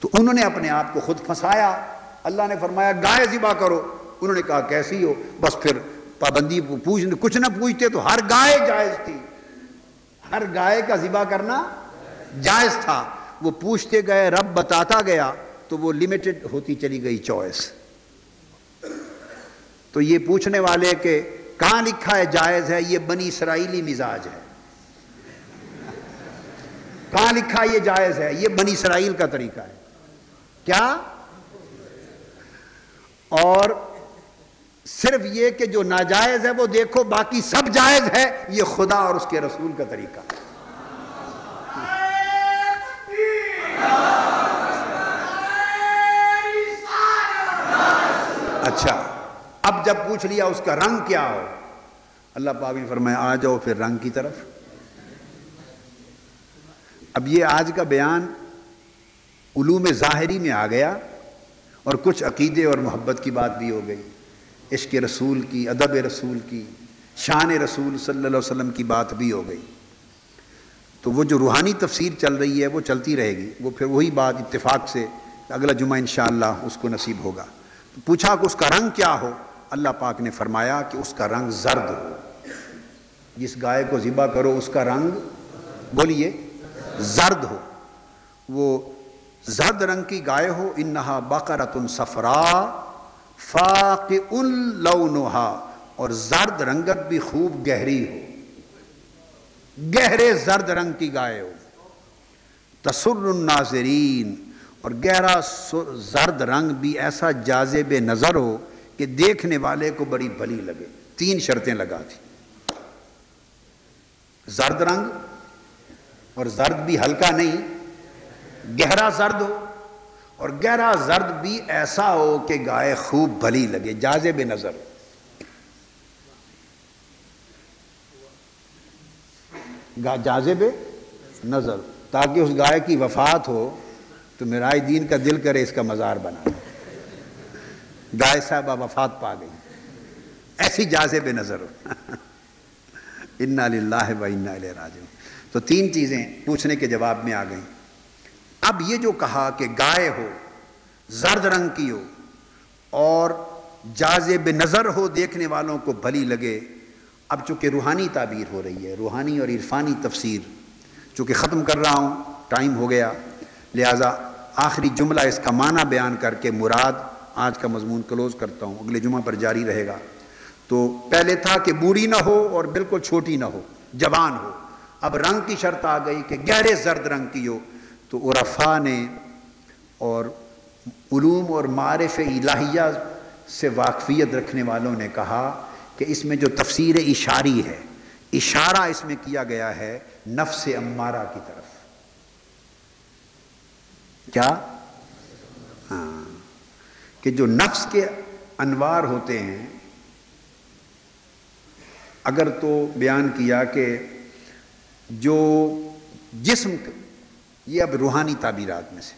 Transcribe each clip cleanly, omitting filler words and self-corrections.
تو انہوں نے اپنے آپ کو خود پھنسایا. اللہ نے فرمایا گائے ذبح کرو. انہوں نے کہا کیسی ہو؟ بس پھر پابندی کچھ نہ پوچھتے تو ہر گائے جائز تھی، ہر گائے کا ذبح کرنا جائز تھا. وہ پوچھتے گئے، رب بتاتا گیا تو وہ لمیٹڈ ہوتی چلی گئی چوائس. تو یہ پوچھنے والے کہ کہاں لکھا ہے جائز ہے، یہ بنی اسرائیلی مزاج ہے. کہاں لکھا یہ جائز ہے؟ یہ بنی اسرائیل کا طریقہ ہے. کیا؟ اور صرف یہ کہ جو ناجائز ہے وہ دیکھو، باقی سب جائز ہے، یہ خدا اور اس کے رسول کا طریقہ ہے. اچھا، اب جب پوچھ لیا اس کا رنگ کیا ہو، اللہ پاک نے فرمایا آ جاؤ پھر رنگ کی طرف. اب یہ آج کا بیان علوم ظاہری میں آ گیا اور کچھ عقیدے اور محبت کی بات بھی ہو گئی، عشق رسول کی، ادب رسول کی، شان رسول صلی اللہ علیہ وسلم کی بات بھی ہو گئی. تو وہ جو روحانی تفسیر چل رہی ہے وہ چلتی رہے گی، وہ پھر وہی بات اتفاق سے اگلا جمعہ انشاءاللہ اس کو نصیب ہوگا. تو پوچھا کہ اس کا رنگ کیا ہو، اللہ پاک نے فرمایا کہ اس کا رنگ زرد ہو. جس گائے کو ذبح کرو اس کا رنگ بولیے زرد ہو، وہ زرد رنگ کی گائے ہو. انہا بقرۃ صفراء فاقع لونھا، اور زرد رنگت بھی خوب گہری ہو، گہرے زرد رنگ کی گائے ہو. تسر الناظرین، اور گہرا زرد رنگ بھی ایسا جاذب نظر ہو کہ دیکھنے والے کو بڑی بھلی لگے. 3 شرطیں لگا تھی، زرد رنگ، اور زرد بھی ہلکا نہیں، گہرا زرد ہو، اور گہرا زرد بھی ایسا ہو کہ گائے خوب بھلی لگے، جاذب نظر. جاذب نظر، تاکہ اس گائے کی وفات ہو تو میرائے دین کا دل کرے اس کا مزار بنا. گائے صاحبہ وفات پا گئی، ایسی جاذب نظر ہو. انا للہ و انا الیہ راجعون. تو 3 چیزیں پوچھنے کے جواب میں آ گئیں. اب یہ جو کہا کہ گائے ہو، زرد رنگ کی ہو اور جاذب نظر ہو، دیکھنے والوں کو بھلی لگے. اب چونکہ روحانی تعبیر ہو رہی ہے، روحانی اور عرفانی تفسیر، چونکہ ختم کر رہا ہوں، ٹائم ہو گیا، لہٰذا آخری جملہ اس کا معنی بیان کر کے مراد آج کا مضمون کلوز کرتا ہوں، اگلے جمعہ پر جاری رہے گا. تو پہلے تھا کہ بوڑھی نہ ہو اور بالکل چھوٹی نہ ہو، جوان ہو. اب رنگ کی شرط آ گئی کہ گہرے زرد رنگ کی ہو. تو عرفاء نے اور علوم اور معارف الہیہ سے واقفیت رکھنے والوں نے کہا کہ اس میں جو تفسیر اشاری ہے، اشارہ اس میں کیا گیا ہے نفس امارہ کی طرف. کیا؟ ہاں، کہ جو نفس کے انوار ہوتے ہیں، اگر تو بیان کیا کہ جو جسم، یہ اب روحانی تعبیرات میں سے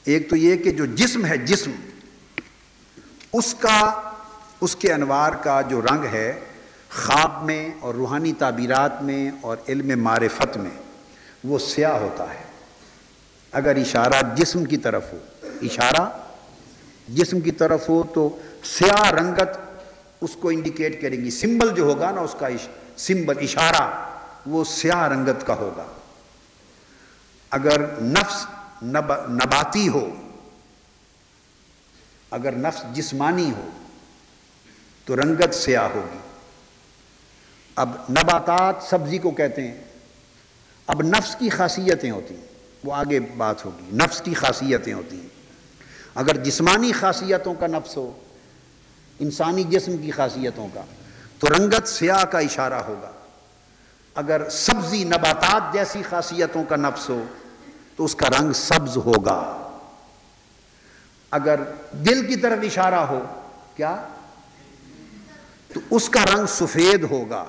ایک تو یہ کہ جو جسم ہے، جسم اس کے انوار کا جو رنگ ہے خواب میں اور روحانی تعبیرات میں اور علم معرفت میں وہ سیاہ ہوتا ہے. اگر اشارہ جسم کی طرف ہو، اشارہ جسم کی طرف ہو تو سیاہ رنگت اس کو انڈیکیٹ کرے گی. سمبل جو ہوگا نا اس کا سمبل، اشارہ، وہ سیاہ رنگت کا ہوگا. اگر نفس نباتی ہو، اگر نفس جسمانی ہو تو رنگت سیاہ ہوگی. اب نباتات سبزی کو کہتے ہیں. اب نفس کی خاصیتیں ہوتی ہیں، وہ آگے بات ہوگی. نفس کی خاصیتیں ہوتی ہیں. اگر جسمانی خاصیتوں کا نفس ہو، انسانی جسم کی خاصیتوں کا، تو رنگت سیاہ کا اشارہ ہوگا. اگر سبزی نباتات جیسی خاصیتوں کا نفس ہو تو اس کا رنگ سبز ہوگا. اگر دل کی طرف اشارہ ہو، کیا؟ تو اس کا رنگ سفید ہوگا.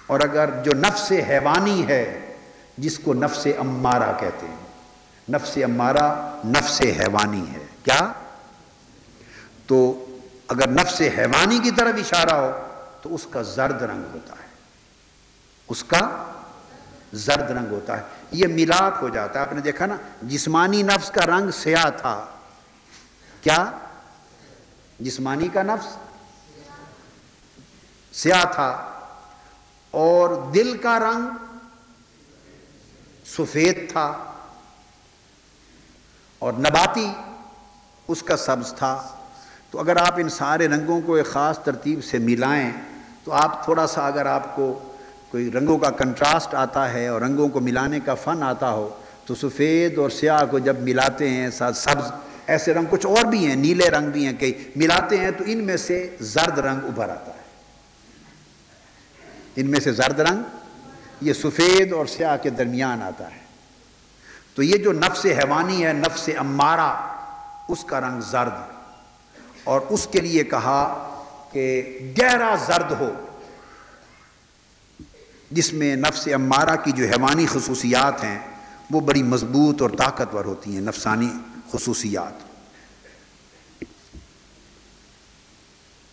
اور اگر جو نفس حیوانی ہے، جس کو نفس امارہ کہتے ہیں، نفس امارہ نفس حیوانی ہے، کیا؟ تو اگر نفس حیوانی کی طرف اشارہ ہو تو اس کا زرد رنگ ہوتا ہے، اس کا زرد رنگ ہوتا ہے، یہ ملاپ ہو جاتا ہے۔ آپ نے دیکھا نا جسمانی نفس کا رنگ سیاہ تھا، کیا جسمانی کا نفس سیاہ تھا، اور دل کا رنگ سفید تھا، اور نباتی اس کا سبز تھا۔ تو اگر آپ ان سارے رنگوں کو ایک خاص ترتیب سے ملائیں تو آپ تھوڑا سا، اگر آپ کو کوئی رنگوں کا کنٹراسٹ آتا ہے اور رنگوں کو ملانے کا فن آتا ہو، تو سفید اور سیاہ کو جب ملاتے ہیں ساتھ سبز، ایسے رنگ کچھ اور بھی ہیں، نیلے رنگ بھی ہیں، کئی ملاتے ہیں تو ان میں سے زرد رنگ ابھر آتا ہے۔ ان میں سے زرد رنگ یہ سفید اور سیاہ کے درمیان آتا ہے۔ تو یہ جو نفس حیوانی ہے، نفس امارہ، اس کا رنگ زرد، اور اس کے لیے کہا کہ گہرا زرد ہو، جس میں نفس امارہ کی جو حیوانی خصوصیات ہیں وہ بڑی مضبوط اور طاقتور ہوتی ہیں، نفسانی خصوصیات۔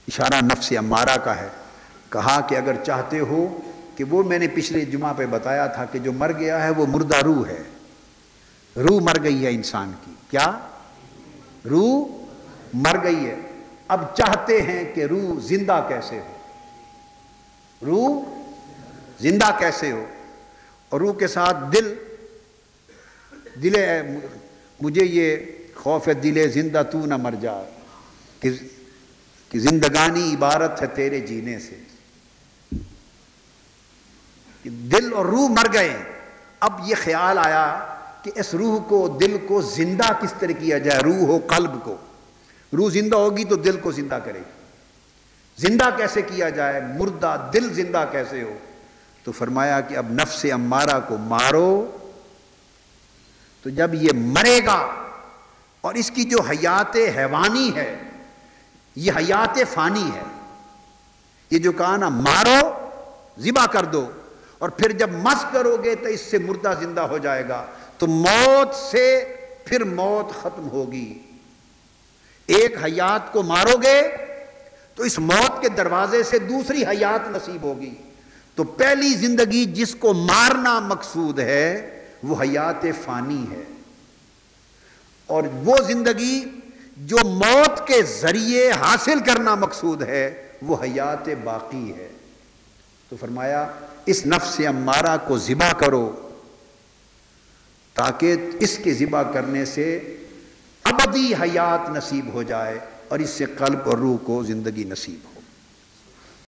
اشارہ نفس امارہ کا ہے۔ کہا کہ اگر چاہتے ہو کہ وہ میں نے پچھلے جمعہ پہ بتایا تھا کہ جو مر گیا ہے وہ مردہ روح ہے، روح مر گئی ہے انسان کی، کیا روح مر گئی ہے۔ اب چاہتے ہیں کہ روح زندہ کیسے ہو، روح زندہ کیسے ہو، اور روح کے ساتھ دل مجھے یہ خوف ہے دل زندہ تو نہ مر جا، کہ زندگانی عبارت ہے تیرے جینے سے۔ کہ دل اور روح مر گئے، اب یہ خیال آیا کہ اس روح کو، دل کو زندہ کس طرح کیا جائے، روح و قلب کو۔ روح زندہ ہوگی تو دل کو زندہ کرے گی، زندہ کیسے کیا جائے، مردہ دل زندہ کیسے ہو؟ تو فرمایا کہ اب نفس امارہ کو مارو، تو جب یہ مرے گا، اور اس کی جو حیات حیوانی ہے یہ حیات فانی ہے، یہ جو کہا نا مارو، ذبح کر دو، اور پھر جب مس کرو گے تو اس سے مردہ زندہ ہو جائے گا، تو موت سے پھر موت ختم ہوگی۔ ایک حیات کو مارو گے تو اس موت کے دروازے سے دوسری حیات نصیب ہوگی۔ تو پہلی زندگی جس کو مارنا مقصود ہے وہ حیات فانی ہے، اور وہ زندگی جو موت کے ذریعے حاصل کرنا مقصود ہے وہ حیات باقی ہے۔ تو فرمایا اس نفس امارہ کو ذبح کرو، تاکہ اس کے ذبح کرنے سے ابدی حیات نصیب ہو جائے، اور اس سے قلب اور روح کو زندگی نصیب ہو۔